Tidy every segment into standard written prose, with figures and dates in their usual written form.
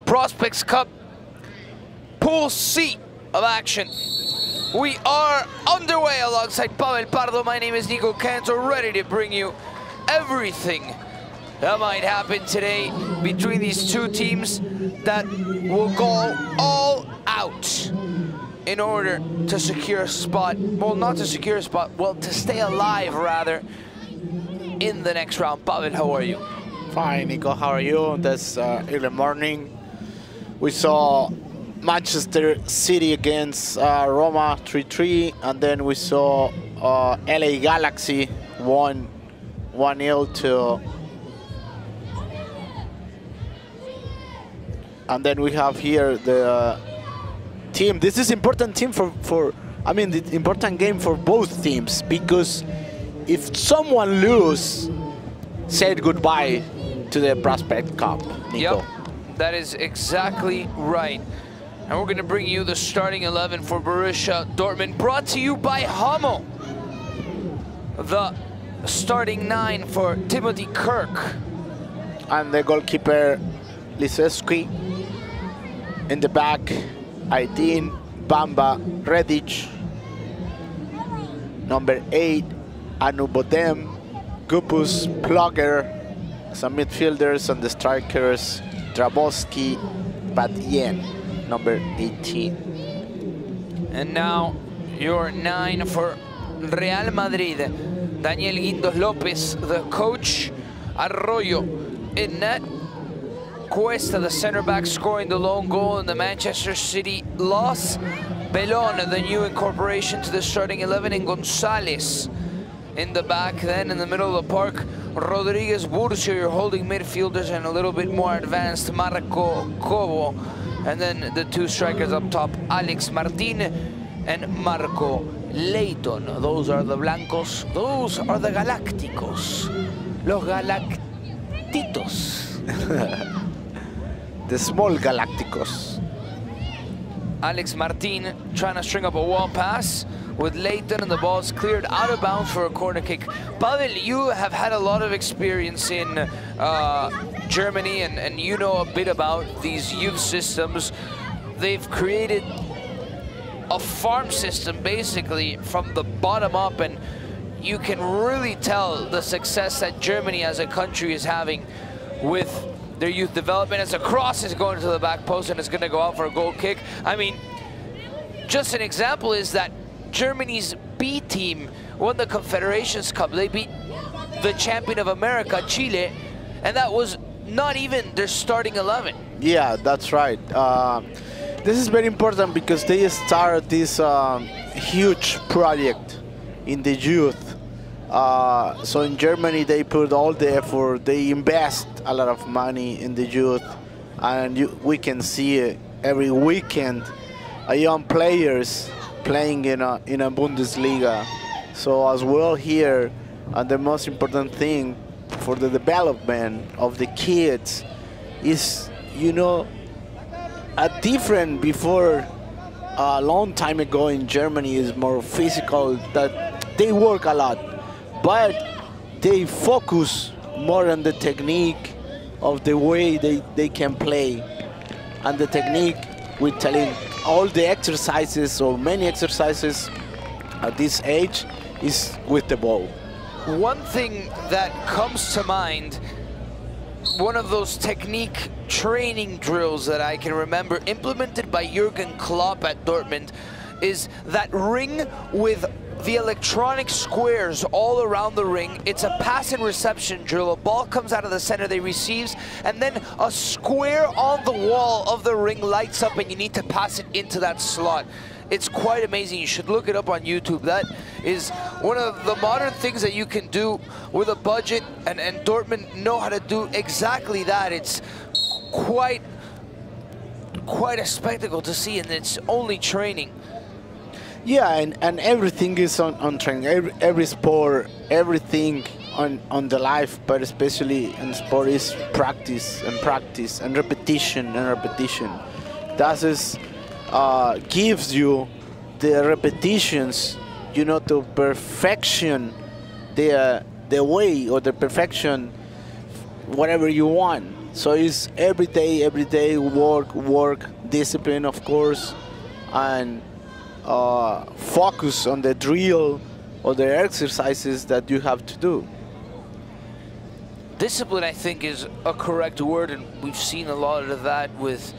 Prospects Cup Pool C of action. We are underway alongside Pavel Pardo. My name is Nico Cantor, ready to bring you everything that might happen today between these two teams that will go all out in order to secure a spot. Well, not to secure a spot, well, to stay alive, rather, in the next round. Pavel, how are you? Fine, Nico, how are you? This early morning. We saw Manchester City against Roma 3-3, and then we saw LA Galaxy 1-0 to... And then we have here the team. This is important team I mean, the important game for both teams, because if someone lose, said goodbye to the Prospect Cup, Nico. Yep, that is exactly right. And we're going to bring you the starting 11 for Borussia Dortmund, brought to you by Hummel. The starting 9 for Timothy Kirk. And the goalkeeper, Liseski. In the back, Aydin, Bamba, Redic. Number 8, Anu Bodem, Gupus, Plugger. Some midfielders, and the strikers, Drabowski, Batien, number 18. And now your 9 for Real Madrid, Daniel Guindos Lopez, the coach, Arroyo in net, Cuesta, the center back, scoring the lone goal in the Manchester City loss, Belon, the new incorporation to the starting 11, and Gonzalez in the back. Then in the middle of the park, Rodriguez, Burcio, your holding midfielders, and a little bit more advanced Marco Cobo. And then the two strikers up top, Alex Martin and Marco Leighton. Those are the Blancos. Those are the Galácticos. Los Galactitos. The small Galacticos. Alex Martin trying to string up a wall pass with Leighton, and the ball's cleared out of bounds for a corner kick. Pavel, you have had a lot of experience in Germany, and you know a bit about these youth systems. They've created a farm system basically from the bottom up, and you can really tell the success that Germany as a country is having with their youth development. As a cross is going to the back post and it's going to go out for a goal kick. I mean, just an example is that Germany's B team won the Confederations Cup. They beat the champion of America, Chile, and that was not even their starting 11. Yeah, that's right. This is very important because they started this huge project in the youth. So in Germany, they put all the effort, they invest a lot of money in the youth, and we can see every weekend young players playing in a Bundesliga. So as well here, and the most important thing for the development of the kids is, you know, a different before a long time ago in Germany is more physical, that they work a lot, but they focus more on the technique of the way they can play, and the technique with telling all the exercises or many exercises at this age is with the ball. One thing that comes to mind, one of those technique training drills that I can remember implemented by Jurgen Klopp at Dortmund, is that ring with the electronic squares all around the ring. It's a pass and reception drill. A ball comes out of the center, they receives, and then a square on the wall of the ring lights up and you need to pass it into that slot. It's quite amazing. You should look it up on YouTube. That is one of the modern things that you can do with a budget, and Dortmund know how to do exactly that. It's quite a spectacle to see, and it's only training. Yeah, and everything is on training. Every sport, everything on the life, but especially in sport, is practice and practice and repetition and repetition. That is gives you the repetitions, you know, to perfection the way or the perfection whatever you want. So it's every day work, discipline, of course, and focus on the drill or the exercises that you have to do. Discipline, I think, is a correct word, and we've seen a lot of that with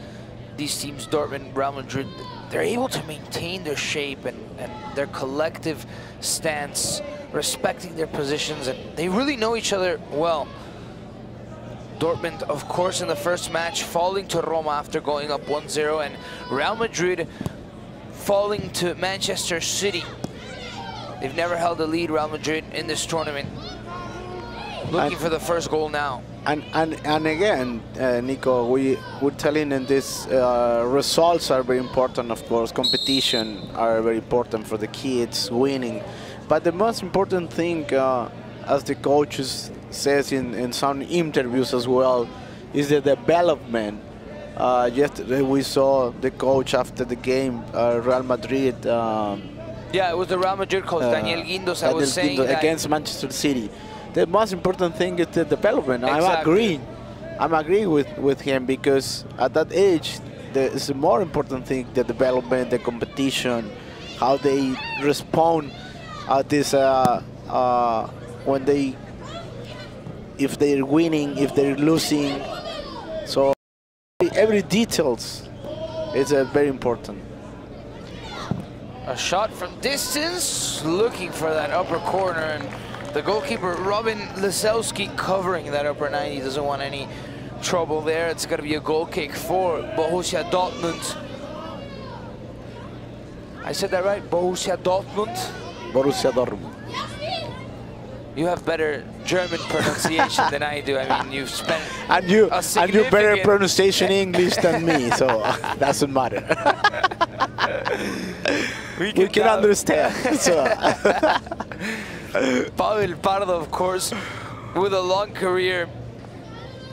these teams, Dortmund, Real Madrid. They're able to maintain their shape and their collective stance, respecting their positions, and they really know each other well. Dortmund, of course, in the first match, falling to Roma after going up 1-0, and Real Madrid falling to Manchester City. They've never held a lead, Real Madrid, in this tournament. Looking for the first goal now. And again, Nico, we're telling in this results are very important, of course. Competition are very important for the kids, winning. But the most important thing, as the coaches says in some interviews as well, is the development. Yesterday we saw the coach after the game, Real Madrid. Yeah, it was the Real Madrid coach, Daniel Guindos, I was saying that against Manchester City. The most important thing is the development. Exactly. I'm agreeing with him, because at that age, it's the more important thing, the development, the competition, how they respond at this, when they, if they're winning, if they're losing. So every details is very important. A shot from distance, looking for that upper corner, and the goalkeeper, Robin Lisowski, covering that upper 90, doesn't want any trouble there. It's going to be a goal kick for Borussia Dortmund. I said that right? Borussia Dortmund? Borussia Dortmund. You have better German pronunciation than I do. I mean, you've spent and you better pronunciation English than me, so doesn't matter. we can understand. So. Pavel Pardo, of course, with a long career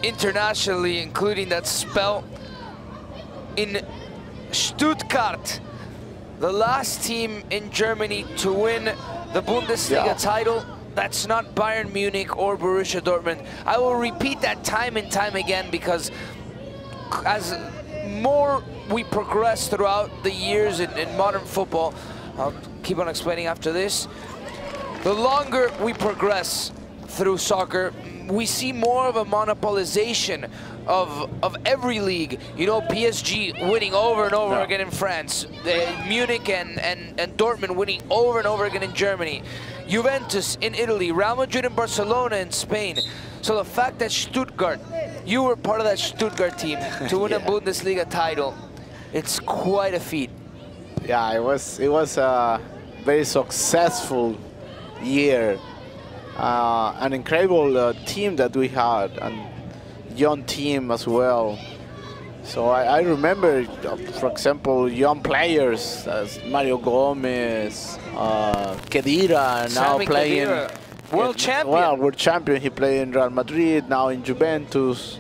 internationally, including that spell in Stuttgart, the last team in Germany to win the Bundesliga title. That's not Bayern Munich or Borussia Dortmund. I will repeat that time and time again, because as more we progress throughout the years in modern football, I'll keep on explaining after this, the longer we progress through soccer, we see more of a monopolization of every league. You know, PSG winning over and over again in France, Munich and Dortmund winning over and over again in Germany, Juventus in Italy, Real Madrid and Barcelona in Spain. So the fact that Stuttgart, you were part of that Stuttgart team to win a Bundesliga title, it's quite a feat. Yeah, it was a very successful year, an incredible team that we had, and young team as well. So I remember, for example, young players as Mario Gomez, Khedira, now playing world champion. Well, world champion. He played in Real Madrid, now in Juventus.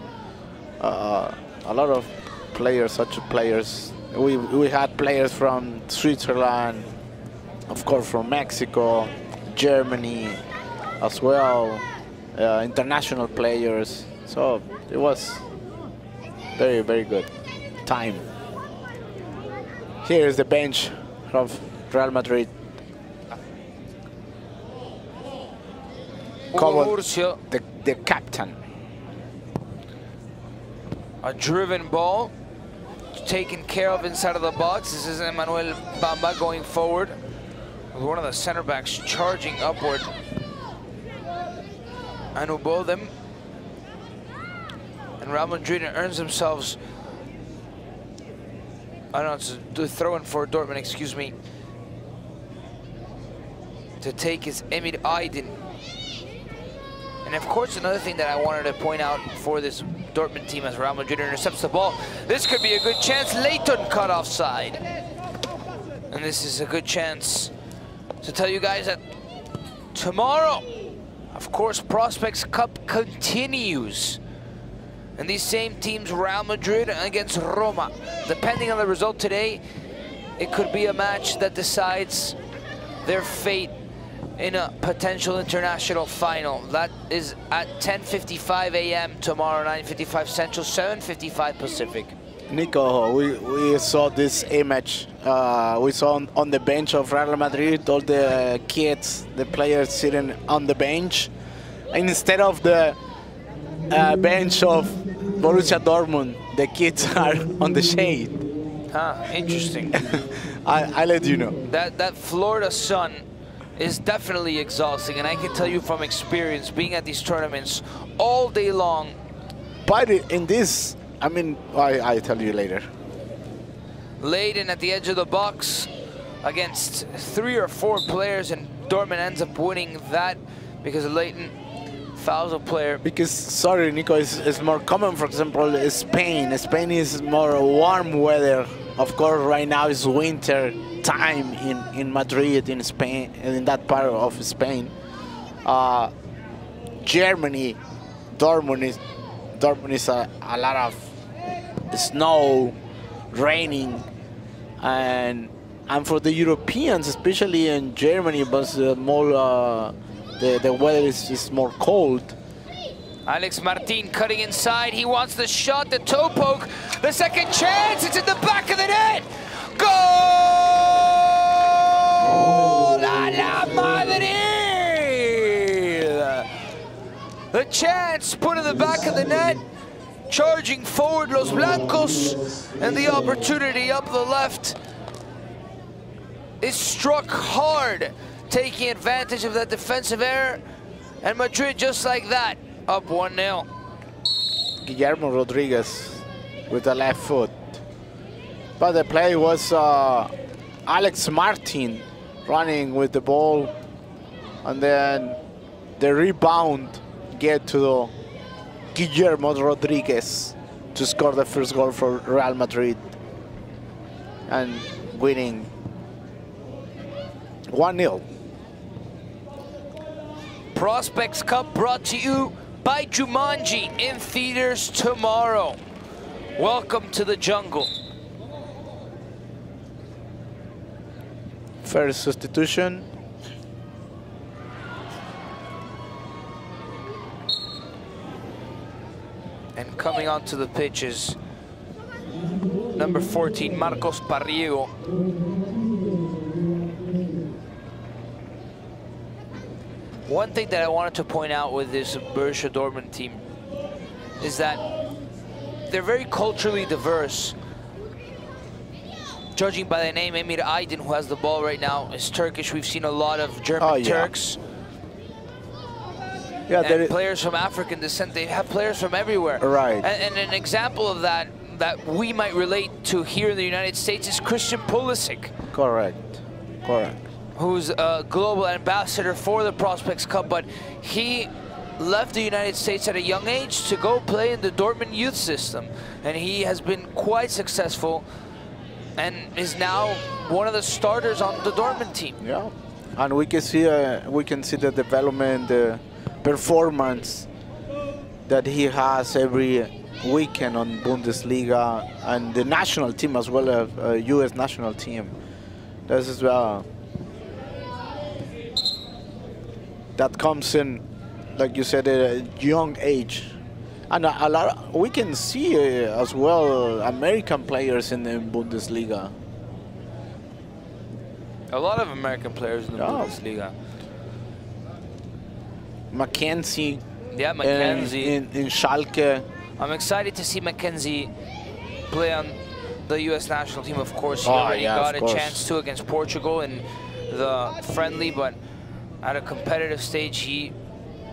A lot of players, such players. We had players from Switzerland, of course, from Mexico, Germany as well, international players. So it was very, very good time. Here is the bench of Real Madrid. Murcio, the captain. A driven ball, taken care of inside of the box. This is Emmanuel Bamba going forward, with one of the center backs charging upward. Anubo them. And Real Madrid earns themselves, I don't know, it's a throw-in for Dortmund, excuse me. To take is Emir Aydin. And of course, another thing that I wanted to point out for this Dortmund team, as Real Madrid intercepts the ball, this could be a good chance. Leighton cut offside. And this is a good chance to tell you guys that tomorrow, of course, Prospects Cup continues. And these same teams, Real Madrid against Roma. Depending on the result today, it could be a match that decides their fate in a potential international final. That is at 10:55 a.m. tomorrow, 9:55 Central, 7:55 Pacific. Nico, we saw this image. We saw on the bench of Real Madrid all the kids, the players sitting on the bench, instead of the bench of Borussia Dortmund. The kids are on the shade. Huh, interesting. I let you know. That Florida sun is definitely exhausting, and I can tell you from experience, being at these tournaments all day long. But in this, I mean, I tell you later. Leighton at the edge of the box against 3 or 4 players, and Dortmund ends up winning that because Leighton fouls a player. Because, sorry, Nico, it's more common, for example, Spain. Spain is more warm weather. Of course, right now is winter time in Madrid, in Spain, and in that part of Spain. Germany, Dortmund is a lot of snow, raining, and for the Europeans, especially in Germany, but more the weather is more cold. Alex Martin cutting inside. He wants the shot, the toe poke, the second chance. It's in the back of the net. Goal! A la Madrid! The chance put in the back of the net. Charging forward Los Blancos, and the opportunity up the left is struck hard, taking advantage of that defensive error, and Madrid just like that, up 1-0. Guillermo Rodriguez with the left foot. But the play was Alex Martin running with the ball, and then the rebound get to the Guillermo Rodriguez to score the first goal for Real Madrid and winning 1-0. Prospects Cup brought to you by Jumanji, in theaters tomorrow. Welcome to the jungle. First substitution. And coming onto the pitch is number 14, Marcos Parriego. One thing that I wanted to point out with this Borussia Dortmund team is that they're very culturally diverse. Judging by the name, Emir Aydin, who has the ball right now, is Turkish. We've seen a lot of German Turks. Yeah, and players from African descent. They have players from everywhere. Right. And an example of that we might relate to here in the United States is Christian Pulisic. Correct. Who's a global ambassador for the Prospects Cup, but he left the United States at a young age to go play in the Dortmund youth system. And he has been quite successful and is now one of the starters on the Dortmund team. Yeah, and we can see the development, the performance that he has every weekend on Bundesliga and the national team as well as U.S. national team. This is that comes in, like you said, at a young age. And a lot we can see as well American players in the Bundesliga. A lot of American players in the Bundesliga. Mackenzie. Yeah, Mackenzie. In Schalke. I'm excited to see Mackenzie play on the U.S. national team. Of course, he already got a chance to against Portugal in the friendly, but at a competitive stage, he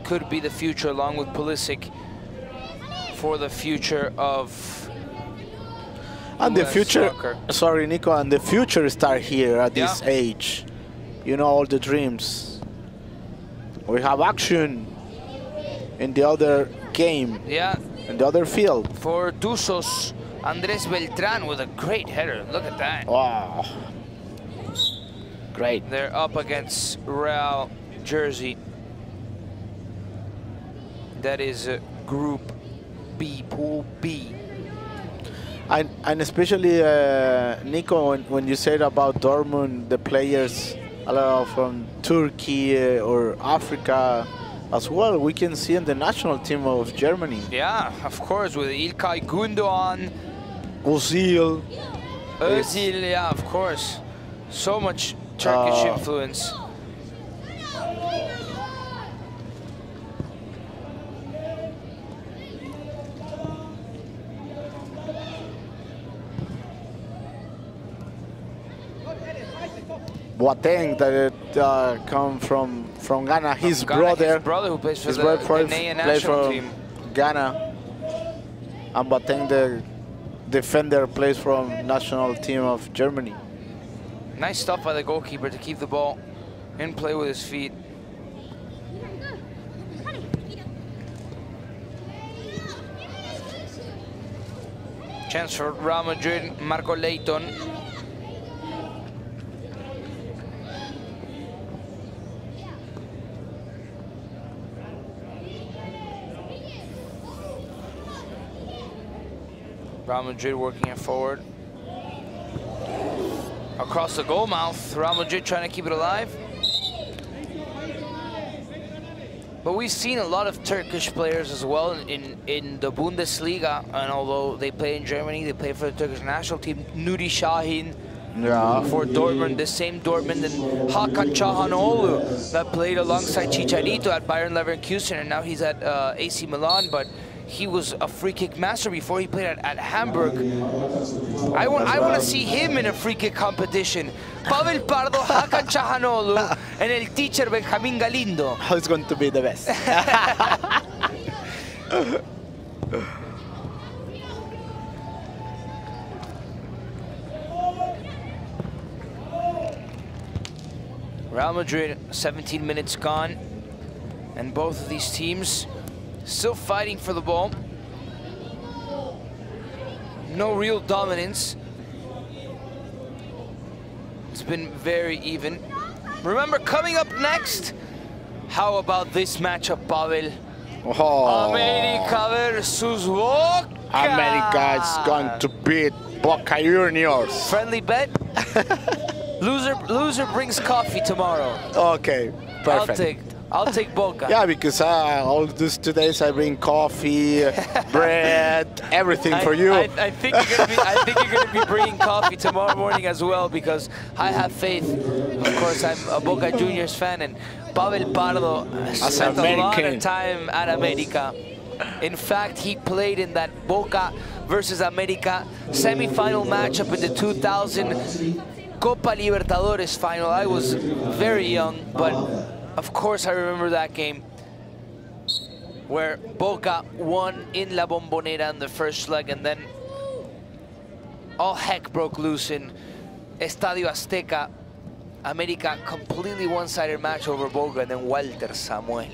could be the future, along with Pulisic, for the future of and US the future soccer. Sorry, Nico, and the future start here at this age. You know, all the dreams. We have action in the other game. Yeah. In the other field. For Tuzos, Andrés Beltrán with a great header. Look at that. Wow. Great. They're up against Real Jersey. That is Group B, Pool B. And especially, Nico, when you said about Dortmund, the players a lot from Turkey or Africa as well. We can see in the national team of Germany. Yeah, of course, with İlkay Gündoğan, Ozil. Özil, yeah, of course. So much Turkish influence. Boateng that come from Ghana. His brother who plays for the Ghanaian national team. Ghana. And Boateng, the defender, plays from national team of Germany. Nice stuff by the goalkeeper to keep the ball in play with his feet. Chance for Real Madrid, Marco Leighton. Real Madrid working it forward. Across the goal mouth, Real Madrid trying to keep it alive. But we've seen a lot of Turkish players as well in the Bundesliga, and although they play in Germany, they play for the Turkish national team. Nuri Şahin for Dortmund, the same Dortmund, and Hakan Çalhanoğlu that played alongside Chicharito at Bayern Leverkusen, and now he's at AC Milan, but he was a free kick master before he played at Hamburg. I want to see him in a free kick competition. Pavel Pardo, Hakan Çalhanoğlu, and el teacher Benjamín Galindo. Who's going to be the best? Real Madrid, 17 minutes gone, and both of these teams still fighting for the ball. No real dominance. It's been very even. Remember, coming up next, how about this matchup, Pavel? Oh. America versus Boca. America is going to beat Boca Juniors. Friendly bet? Loser brings coffee tomorrow. Okay, perfect. I'll take Boca. Yeah, because all these 2 days I bring coffee, bread, everything for you. I think you're gonna be bringing coffee tomorrow morning as well, because I have faith. Of course, I'm a Boca Juniors fan, and Pavel Pardo spent a lot of time at America. In fact, he played in that Boca versus America semi-final matchup in the 2000 Copa Libertadores final. I was very young, but of course I remember that game where Boca won in La Bombonera in the first leg, and then all heck broke loose in Estadio Azteca. America completely one-sided match over Boca, and then Walter Samuel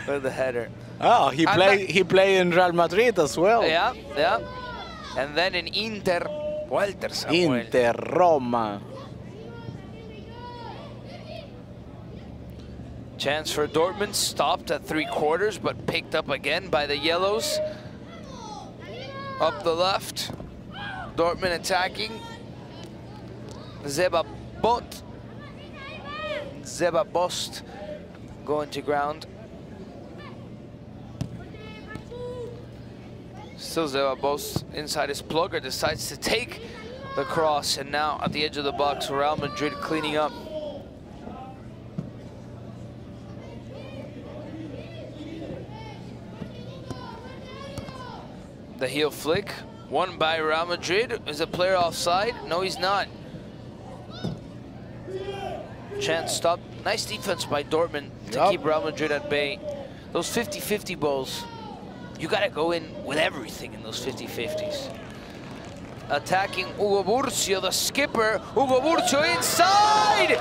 with the header. Oh, he played in Real Madrid as well. Yeah, yeah. And then in Inter, Walter Samuel. Inter, Roma. Chance for Dortmund, stopped at 3/4, but picked up again by the Yellows. Up the left, Dortmund attacking. Zeba Bost going to ground. Still Zeba Bost inside his plugger, decides to take the cross, and now at the edge of the box, Real Madrid cleaning up. The heel flick, won by Real Madrid. Is a player offside? No, he's not. Chance stopped. Nice defense by Dortmund to keep Real Madrid at bay. Those 50-50 balls, you gotta go in with everything in those 50-50s. Attacking Hugo Burcio, the skipper. Hugo Burcio inside!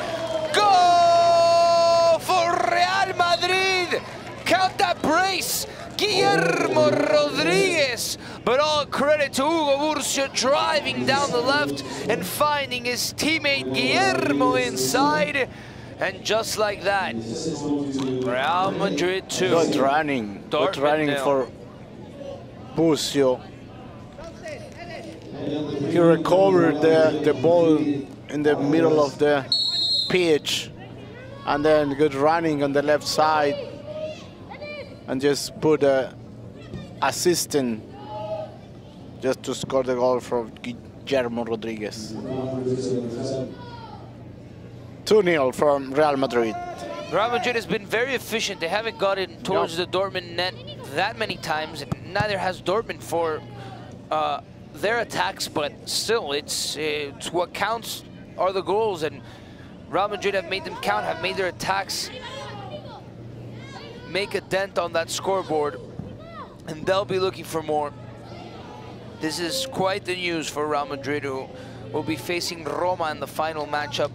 Goal for Real Madrid! Count that brace! Guillermo Rodriguez, but all credit to Hugo Burcio driving down the left and finding his teammate Guillermo inside, and just like that, Real Madrid 2. Good running, good running for Burcio. He recovered the ball in the middle of the pitch, and then good running on the left side, and just put a assistant just to score the goal from Guillermo Rodriguez. 2-0 from Real Madrid. Real Madrid has been very efficient. They haven't gotten towards the Dortmund net that many times, and neither has Dortmund for their attacks, but still, it's what counts are the goals, and Real Madrid have made them count, have made their attacks make a dent on that scoreboard, and they'll be looking for more. This is quite the news for Real Madrid, who will be facing Roma in the final matchup.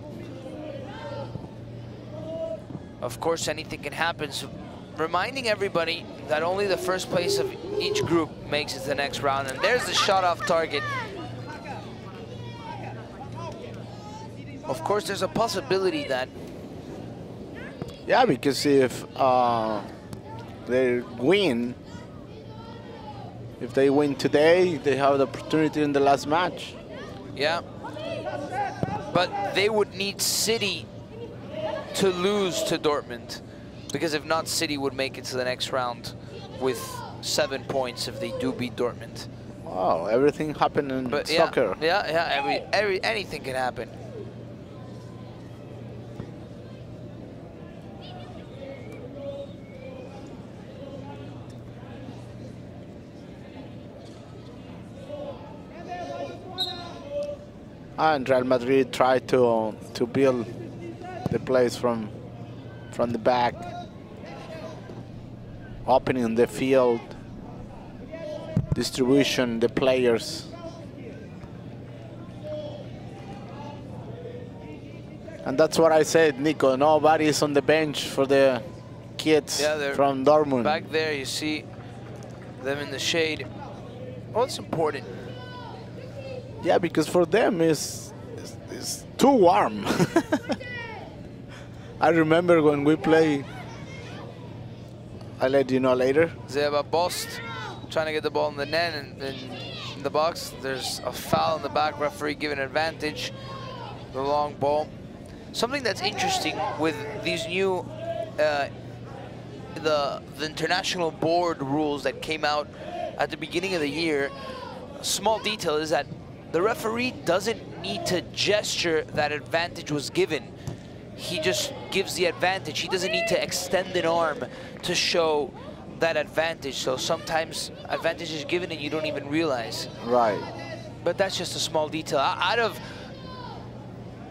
Of course, anything can happen. So reminding everybody that only the first place of each group makes it to the next round. And there's the shot off target. Of course, there's a possibility that... Yeah, because if they win, if they win today, they have the opportunity in the last match. Yeah. But they would need City to lose to Dortmund, because if not, City would make it to the next round with 7 points if they do beat Dortmund. Wow, everything happened in soccer. Yeah, anything can happen. And Real Madrid tried to build the plays from the back, opening the field, distribution, the players. And that's what I said, Nico, nobody's on the bench for the kids from Dortmund. Back there, you see them in the shade. Well, it's important. Yeah, because for them it's too warm. I remember when we play, I'll let you know later. Zeba Bost trying to get the ball in the net and in the box. There's a foul in the back, referee giving advantage, the long ball. Something that's interesting with these new, the international board rules that came out at the beginning of the year, a small detail is that the referee doesn't need to gesture that advantage was given. He just gives the advantage. He doesn't need to extend an arm to show that advantage. So sometimes advantage is given and you don't even realize. Right. But that's just a small detail. Out of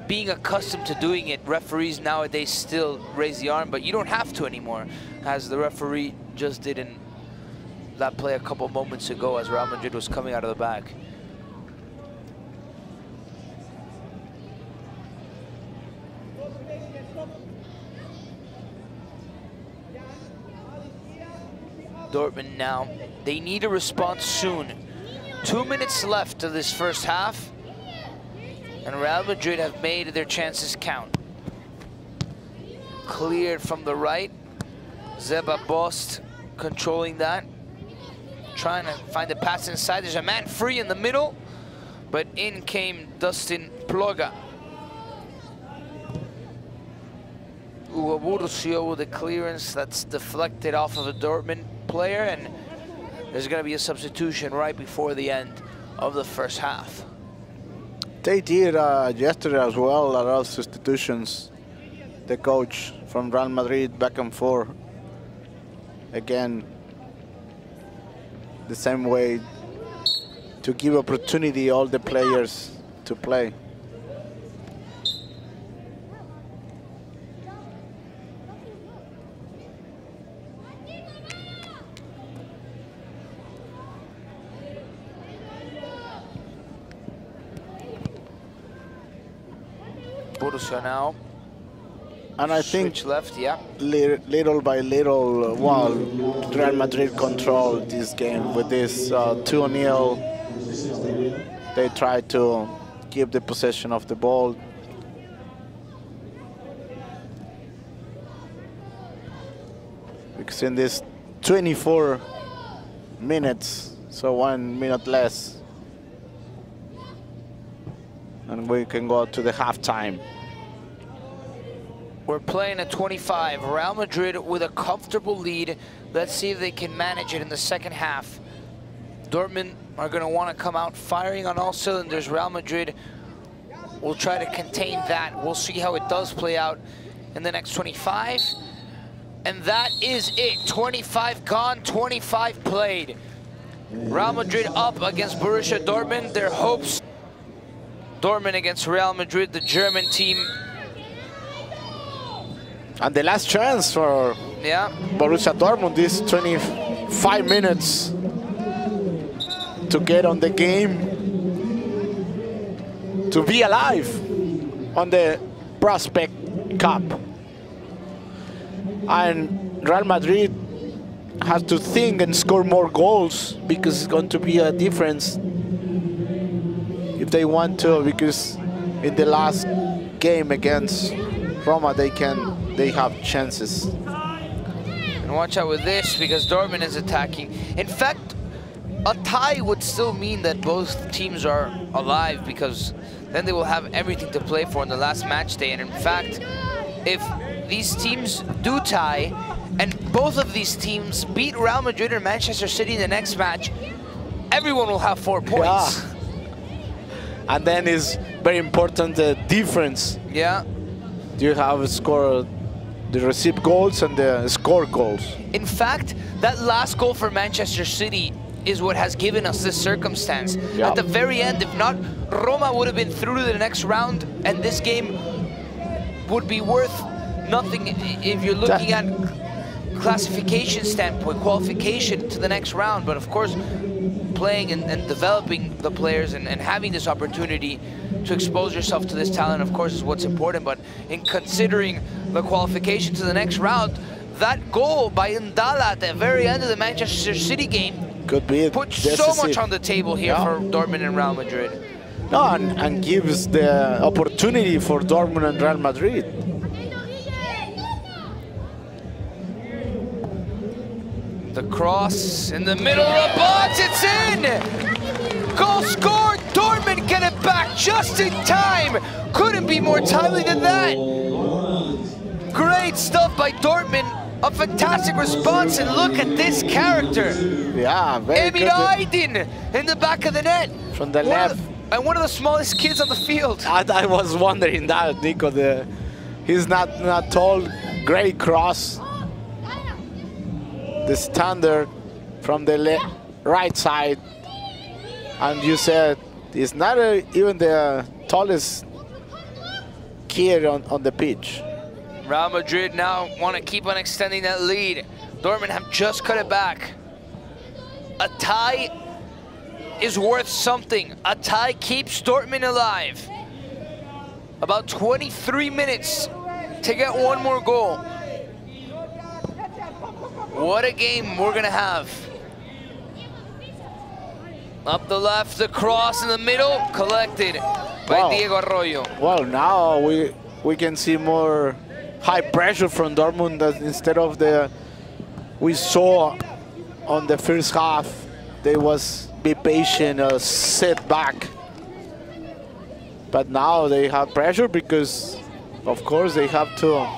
being accustomed to doing it, referees nowadays still raise the arm, but you don't have to anymore, as the referee just did in that play a couple moments ago as Real Madrid was coming out of the back. Dortmund now, they need a response soon. 2 minutes left of this first half, and Real Madrid have made their chances count. Cleared from the right, Zeba Bost controlling that, trying to find the pass inside. There's a man free in the middle, but in came Dustin Ploga. Ugo Burcio with a clearance that's deflected off of a Dortmund player, and there's going to be a substitution right before the end of the first half. They did yesterday as well, a lot of substitutions. The coach from Real Madrid back and forth. Again, the same way to give opportunity all the players to play. Borussia now. And I think left, yeah. Little by little, well, Real Madrid controlled this game with this 2-0. They tried to keep the possession of the ball. Because in this 24 minutes, so 1 minute less, and we can go to the halftime. We're playing at 25. Real Madrid with a comfortable lead. Let's see if they can manage it in the second half. Dortmund are going to want to come out firing on all cylinders. Real Madrid will try to contain that. We'll see how it does play out in the next 25. And that is it. 25 gone, 25 played. Real Madrid up against Borussia Dortmund. Their hopes. Dortmund against Real Madrid, the German team. And the last chance for Borussia Dortmund is 25 minutes to get on the game, to be alive on the Prospect Cup. And Real Madrid has to think and score more goals, because it's going to be a difference if they want to, because in the last game against Roma they have chances. And watch out with this, because Dortmund is attacking. In fact, a tie would still mean that both teams are alive, because then they will have everything to play for in the last match day. And in fact, if these teams do tie, and both of these teams beat Real Madrid or Manchester City in the next match, everyone will have 4 points. Yeah. And then it's very important the difference. Yeah. You have scored the received goals and the score goals. In fact, that last goal for Manchester City is what has given us this circumstance. Yeah. At the very end, if not, Roma would have been through to the next round, and this game would be worth nothing if you're looking at classification standpoint, qualification to the next round. But of course, playing and developing the players and having this opportunity to expose yourself to this talent, of course, is what's important. But in considering the qualification to the next round, that goal by Ndala at the very end of the Manchester City game could be put so much on the table here for Dortmund and Real Madrid. No, and gives the opportunity for Dortmund and Real Madrid. The cross in the middle of the box, it's in! Goal scored, Dortmund get it back just in time! Couldn't be more timely than that! Great stuff by Dortmund, a fantastic response, and look at this character! Yeah, very Emil Aydin in the back of the net! From the left. And one of the smallest kids on the field. I was wondering that, Nico. He's not tall, great cross. The standard from the right side, and you said he's not even the tallest kid on the pitch. Real Madrid now want to keep on extending that lead. Dortmund have just cut it back. A tie is worth something. A tie keeps Dortmund alive. About 23 minutes to get one more goal. What a game we're gonna have. Up the left, the cross in the middle, collected by Diego Arroyo. Well, now we can see more high pressure from Dortmund instead of we saw on the first half. They was be patient, sit back. But now they have pressure because, of course, they have to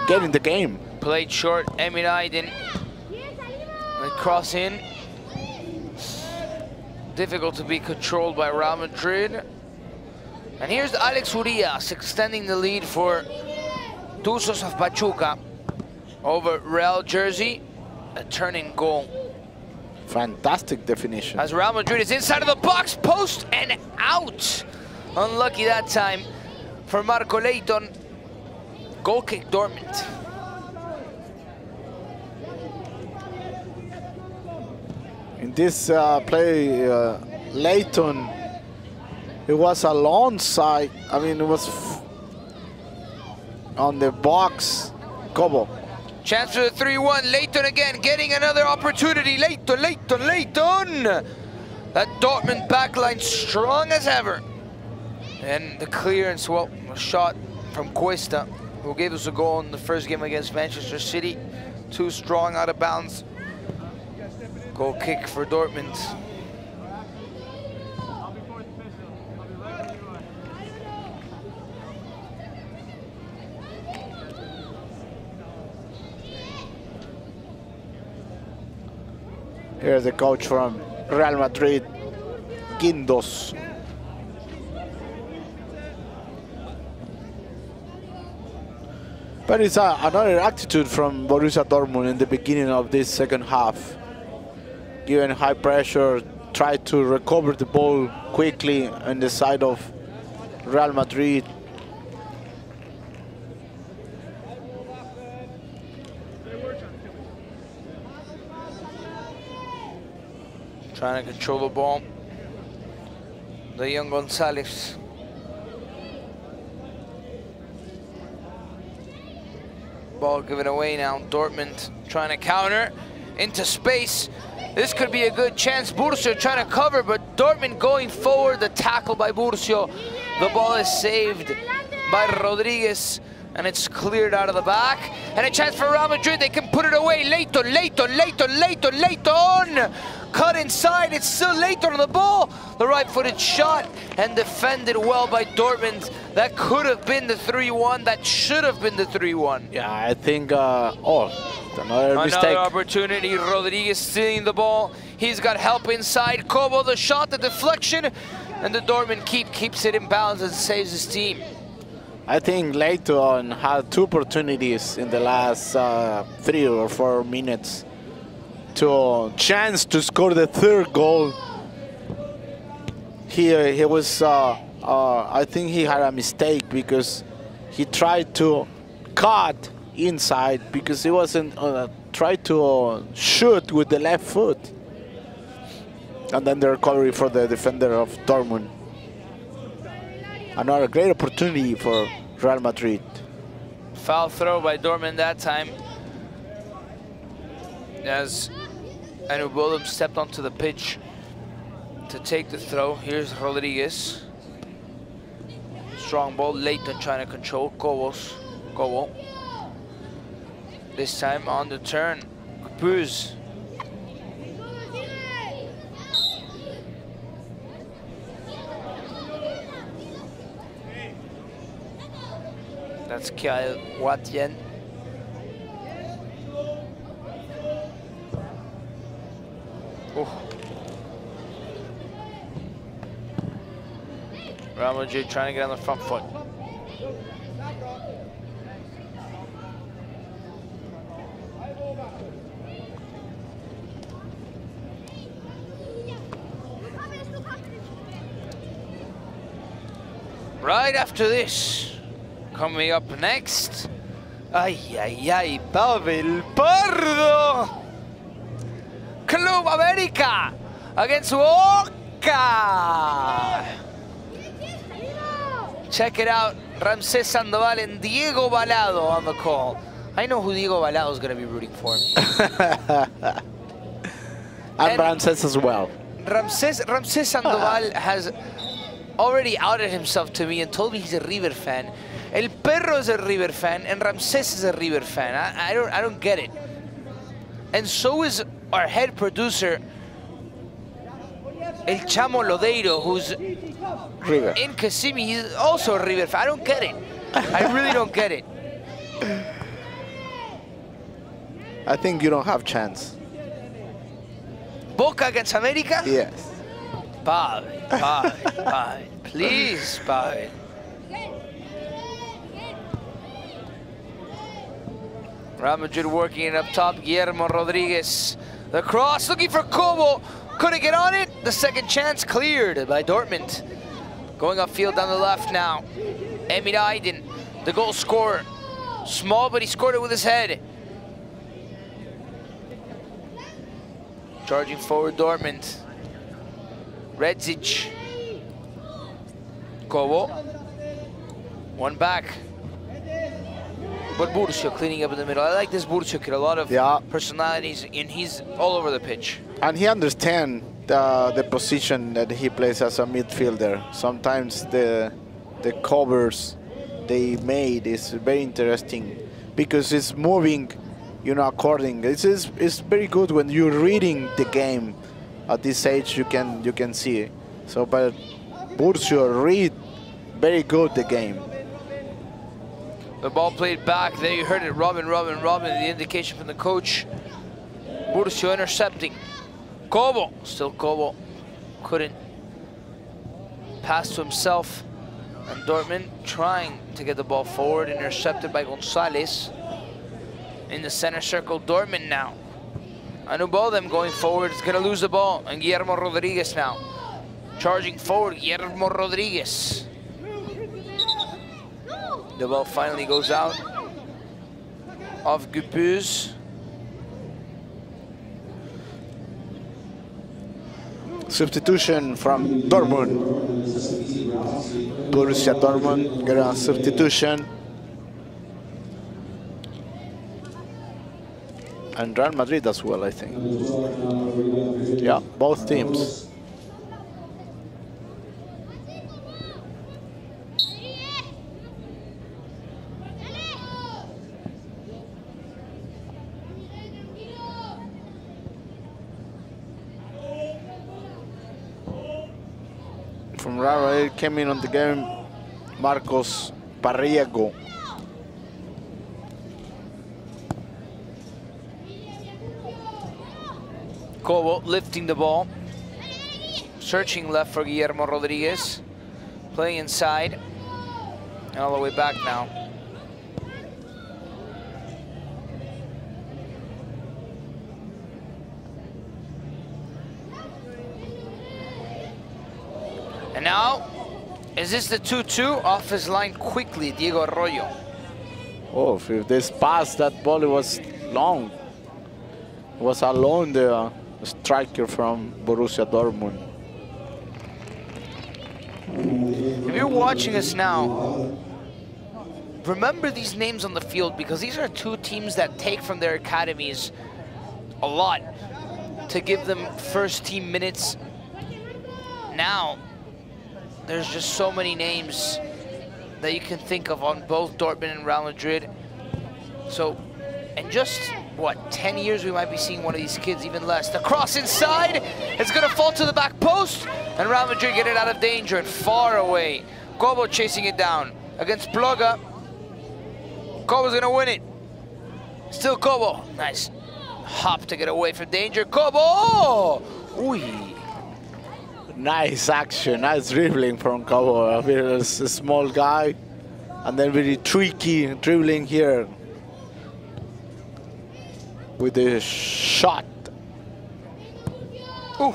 get in the game. Played short, Emil Aydin. The cross in. Difficult to be controlled by Real Madrid. And here's Alex Urias extending the lead for Tuzos of Pachuca over Real Jersey. A turning goal. Fantastic definition. As Real Madrid is inside of the box, post and out. Unlucky that time for Marco Leighton. Goal kick Dortmund. In this play, Leighton, it was a long side. I mean, it was on the box. Cobo. Chance for the 3-1. Leighton again, getting another opportunity. Leighton. That Dortmund backline strong as ever. And the clearance, well, a shot from Cuesta, who gave us a goal in the first game against Manchester City. Too strong, out of bounds. Goal kick for Dortmund. Here's the coach from Real Madrid, Guindos. But it's another attitude from Borussia Dortmund in the beginning of this second half. Given high pressure, try to recover the ball quickly on the side of Real Madrid. Trying to control the ball. The young Gonzalez. Ball given away now. Dortmund trying to counter into space. This could be a good chance. Burcio trying to cover, but Dortmund going forward. The tackle by Burcio. The ball is saved by Rodriguez, and it's cleared out of the back. And a chance for Real Madrid. They can put it away. Leighton. Cut inside. It's still Leighton on the ball. The right-footed shot and defended well by Dortmund. That could have been the 3-1. That should have been the 3-1. Yeah, I think, another mistake. Another opportunity. Rodriguez stealing the ball. He's got help inside. Cobo, the shot, the deflection, and the Dortmund keeps it in balance and saves his team. I think Leighton had 2 opportunities in the last 3 or 4 minutes to chance to score the 3rd goal. He was, I think he had a mistake because he tried to cut inside because he wasn't tried to shoot with the left foot. And then the recovery for the defender of Dortmund. Another great opportunity for Real Madrid. Foul throw by Dortmund that time, as Anubodum stepped onto the pitch to take the throw. Here's Rodriguez. Strong ball. Leighton trying to control. Cobo. This time on the turn. Capuz. That's Kyle Watien. Real Madrid trying to get on the front foot. Right after this, coming up next, Pavel Pardo, Club America against Boca. Check it out, Ramsés Sandoval and Diego Balado on the call. I know who Diego Balado is going to be rooting for. and Ramsés as well. Ramsés Sandoval has already outed himself to me and told me he's a River fan. El Perro is a River fan and Ramsés is a River fan. I don't get it. And so is our head producer, El Chamo Lodeiro, who's River. in Kissimmee. He's also a River fan. I don't get it. I really don't get it. I think you don't have chance. Boca against America? Yes. Pavel, please, Pavel. Real Madrid working it up top. Guillermo Rodriguez. The cross, looking for Cobo. Couldn't get on it. The second chance cleared by Dortmund. Going upfield down the left now. Emir Aydin, the goal scorer. Small, but he scored it with his head. Charging forward Dortmund. Redzic. Cobo. One back. But Burcio cleaning up in the middle. I like this Burcio kid. A lot of personalities, and he's all over the pitch. And he understands the position that he plays as a midfielder. Sometimes the covers they made is very interesting because it's moving, you know, according. It's very good when you're reading the game. At this age, you can see it. So, but Burcio read very good the game. The ball played back. There you heard it. Robin. The indication from the coach. Burcio intercepting. Cobo, still Cobo, couldn't pass to himself. And Dortmund trying to get the ball forward, intercepted by Gonzalez. In the center circle, Dortmund now. Them going forward, is gonna lose the ball. And Guillermo Rodriguez now. Charging forward, Guillermo Rodriguez. The ball finally goes out of Gupuz. Substitution from Dortmund. Borussia Dortmund get a substitution. And Real Madrid as well, I think. Yeah, both teams. From Real Madrid came in on the game, Marcos Parriego. Cobo lifting the ball, searching left for Guillermo Rodriguez, playing inside, and all the way back now. And now, is this the 2-2? Off his line quickly, Diego Arroyo. Oh, if this pass, that ball was long. It was alone the striker from Borussia Dortmund. If you're watching us now, remember these names on the field, because these are two teams that take from their academies a lot to give them first team minutes. Now, there's just so many names that you can think of on both Dortmund and Real Madrid. So, in just, what, 10 years we might be seeing one of these kids, even less. The cross inside, it's gonna fall to the back post, and Real Madrid get it out of danger and far away. Cobo chasing it down against Ploga. Cobo's gonna win it. Still Cobo, nice hop to get away from danger. Cobo, ooh. Nice action, nice dribbling from Cobo. A small guy, and then very tricky dribbling here with the shot. Ooh.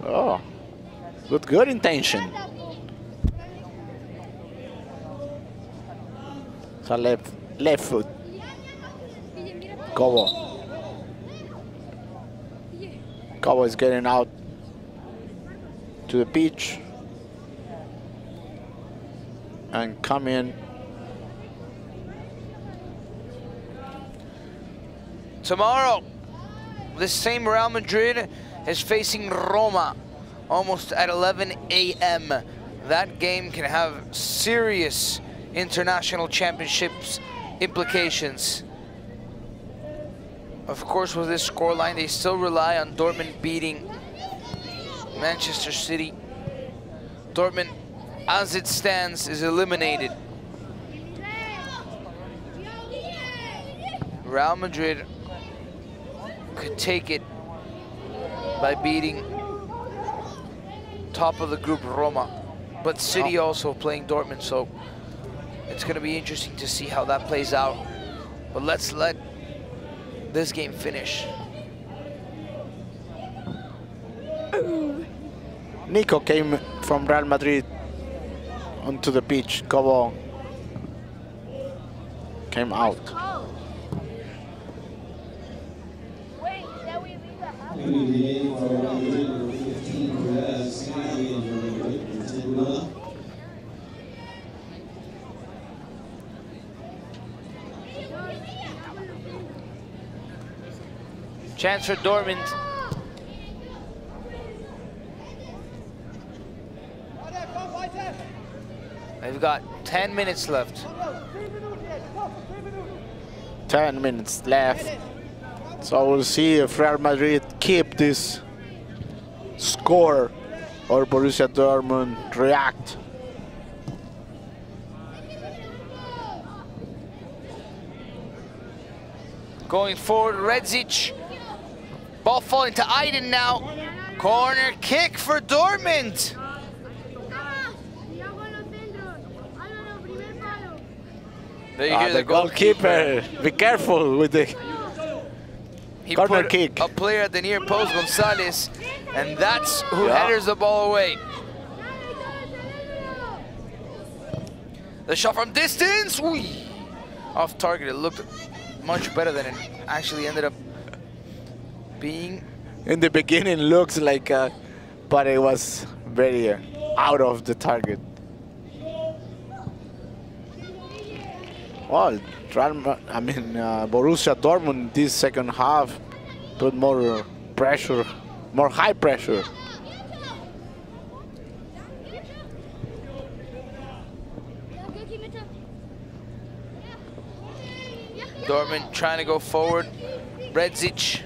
Oh, good intention. So left foot. Cobo. Cobo is getting out to the pitch and come in. Tomorrow, this same Real Madrid is facing Roma almost at 11 a.m. That game can have serious international championships implications. Of course, with this scoreline, they still rely on Dortmund beating Manchester City. Dortmund, as it stands, is eliminated. Real Madrid could take it by beating top of the group Roma, but City also playing Dortmund, so it's going to be interesting to see how that plays out. But let's let this game finish. Nico came from Real Madrid onto the pitch. Cobo came out. Chance for Dortmund. They've got 10 minutes left. 10 minutes left. So we'll see if Real Madrid keep this score or Borussia Dortmund react. Going forward, Redzic. Ball falling to Aiden now. Corner kick for Dortmund. There you hear the goalkeeper. Be careful with the corner kick. A player at the near post, Gonzalez, and that's who Yeah. headers the ball away. The shot from distance. Ooh. Off target. It looked much better than it actually ended up being. In the beginning, looks like, but it was very out of the target. Well, Borussia Dortmund this second half put more pressure, more high pressure. Dortmund trying to go forward. Bredzic.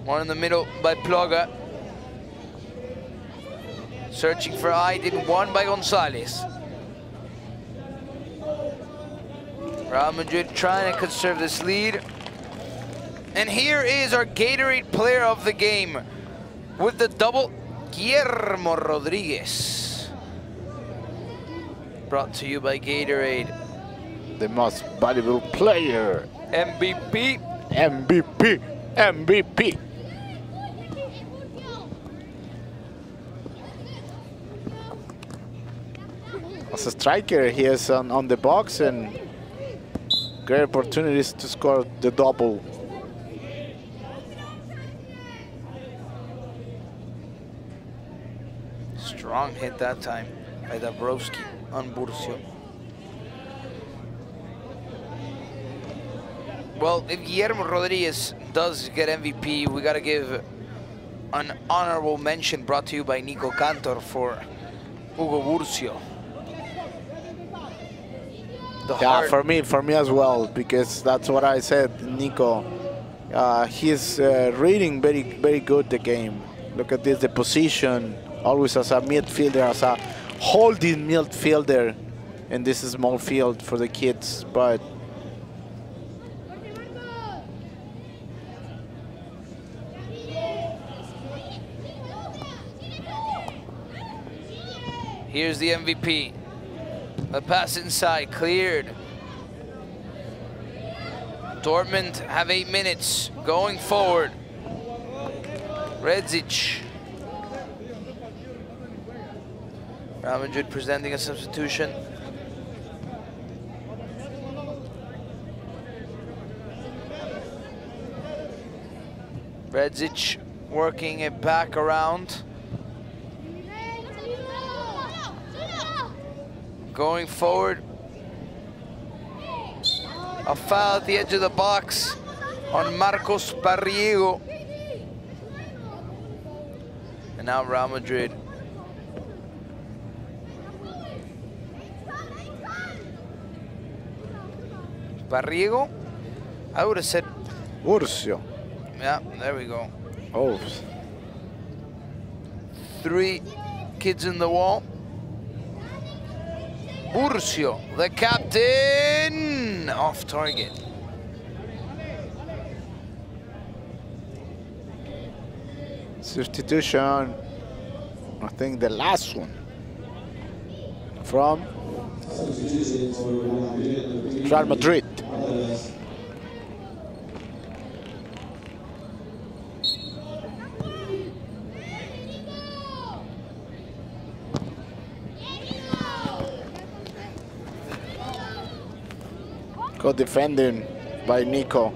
One in the middle by Ploga. Searching for Aydin, one by Gonzalez. Real Madrid trying to conserve this lead. And here is our Gatorade player of the game with the double, Guillermo Rodriguez. Brought to you by Gatorade. The most valuable player. MVP. MVP. MVP. As a striker, he is on the box and great opportunities to score the double. Strong hit that time by Dabrowski on Burcio. Well, if Guillermo Rodriguez does get MVP, we got to give an honorable mention brought to you by Nico Cantor for Hugo Burcio. Yeah, for me as well, because that's what I said, Nico. He's reading very good the game. Look at this, the position, always as a midfielder, as a holding midfielder in this small field for the kids. But here's the MVP. The pass inside, cleared. Dortmund have 8 minutes going forward. Bredzic. Real Madrid presenting a substitution. Bredzic working it back around. Going forward. A foul at the edge of the box on Marcos Parriego. And now Real Madrid. Parriego? I would have said Burcio. Yeah, there we go. Oh. 3 kids in the wall. Burcio, the captain, off target. Substitution, I think the last one from Real Madrid. Good defending by Nico.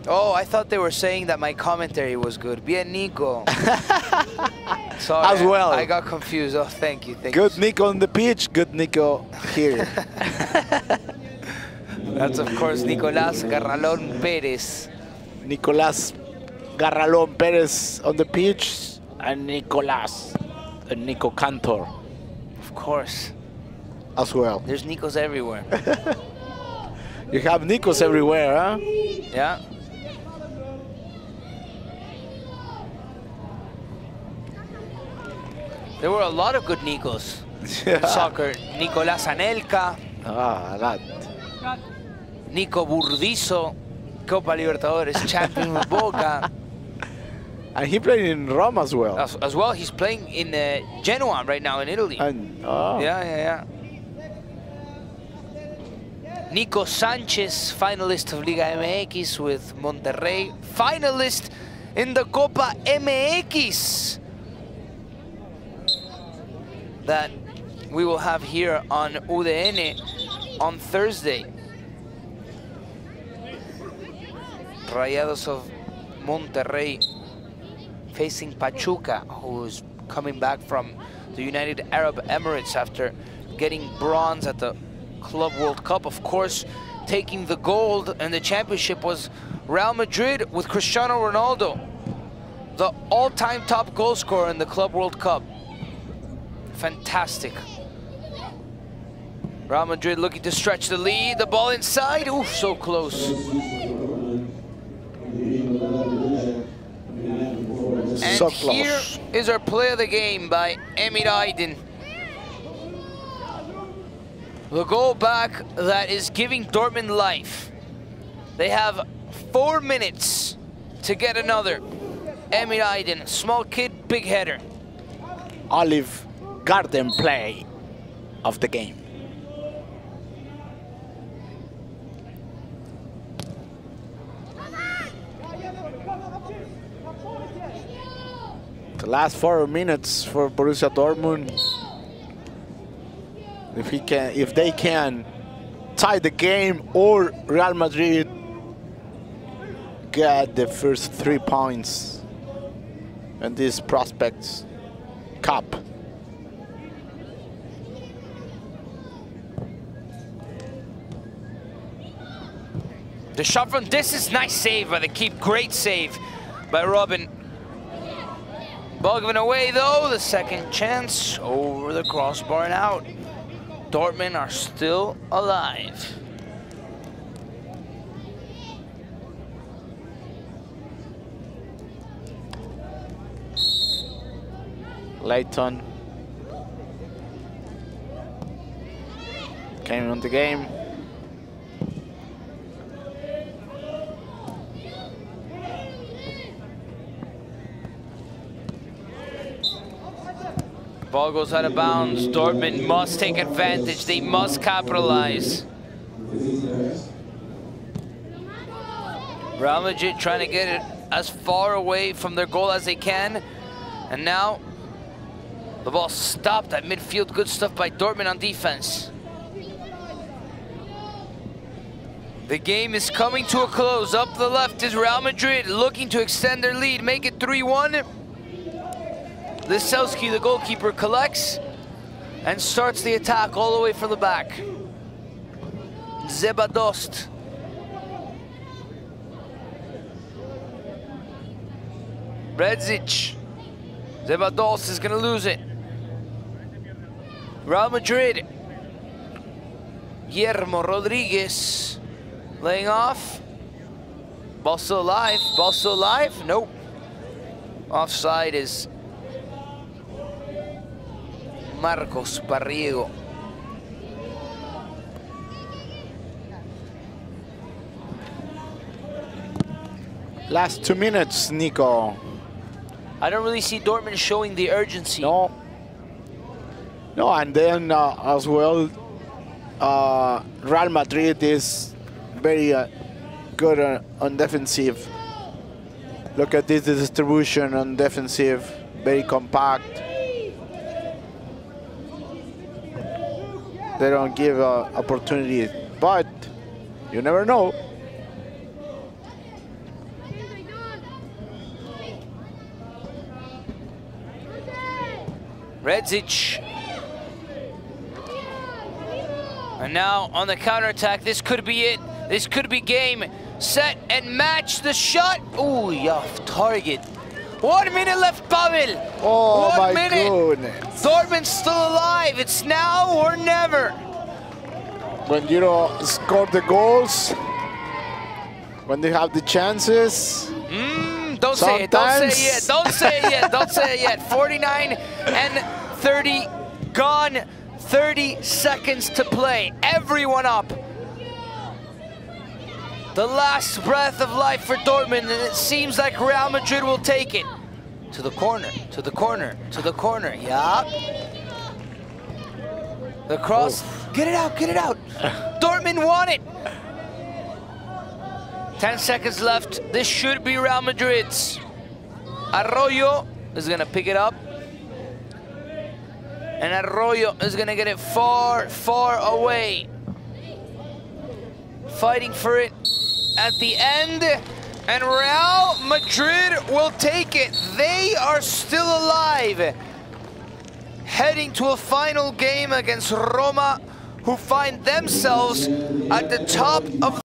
Oh, I thought they were saying that my commentary was good. Bien, Nico. Sorry, as well. I got confused. Oh, thank you. Good Nico on the pitch, good Nico here. That's, of course, Nicolás Garralón Pérez. Nicolás Garralón Pérez on the pitch, and Nicolás and Nico Cantor. Of course. As well. There's Nicos everywhere. You have Nicos everywhere, huh? Yeah. There were a lot of good Nicos in soccer. Nicolás Anelka. Ah, that. Nico Burdizo, Copa Libertadores champion with Boca. And he played in Rome as well. As well, he's playing in Genoa right now in Italy. And, Yeah. Nico Sanchez, finalist of Liga MX with Monterrey. Finalist in the Copa MX that we will have here on UDN on Thursday. Rayados of Monterrey facing Pachuca, who's coming back from the United Arab Emirates after getting bronze at the Club World Cup. Of course, taking the gold and the championship was Real Madrid with Cristiano Ronaldo, the all-time top goal scorer in the Club World Cup. Fantastic. Real Madrid looking to stretch the lead. The ball inside. Ooh, so close. And so here is our play of the game by Emir Aydin. The goal back that is giving Dortmund life. They have 4 minutes to get another. Emir Aydin, small kid, big header. Olive Garden play of the game. The last 4 minutes for Borussia Dortmund. If they can tie the game, or Real Madrid get the first 3 points in this Prospects Cup. The shot from distance, nice save by the keep, great save by Robin. Ball given away though, the second chance over the crossbar and out. Dortmund are still alive. Leighton came on the game. Ball goes out of bounds. Dortmund must take advantage. They must capitalize. Real Madrid trying to get it as far away from their goal as they can. And now the ball stopped at midfield. Good stuff by Dortmund on defense. The game is coming to a close. Up the left is Real Madrid looking to extend their lead, make it 3-1. Lisowski, the goalkeeper, collects and starts the attack all the way from the back. Zebadost. Bredzic. Zebadost is going to lose it. Real Madrid. Guillermo Rodriguez laying off. Ball still alive. Ball still alive? Nope. Offside is Marcos Parriego. Last 2 minutes, Nico. I don't really see Dortmund showing the urgency. No, and then as well, Real Madrid is very good on defensive. Look at this distribution on defensive, very compact. They don't give opportunity, but you never know. Bredzic. And now on the counterattack, this could be it. This could be game, set, and match. The shot. Ooh, off target. 1 minute left, Pavel. Oh, 1 my minute. goodness. Dortmund's still alive. It's now or never. When you don't score the goals, when they have the chances. Don't say it, don't say it yet, don't say it yet, don't say it yet. 49 and 30 gone, 30 seconds to play. Everyone up. The last breath of life for Dortmund, and it seems like Real Madrid will take it. To the corner, to the corner, to the corner. Yeah. The cross. Oh. Get it out, get it out. Dortmund won it. 10 seconds left. This should be Real Madrid's. Arroyo is gonna pick it up. And Arroyo is gonna get it far, far away. Fighting for it at the end. And Real Madrid will take it. They are still alive. Heading to a final game against Roma, who find themselves at the top of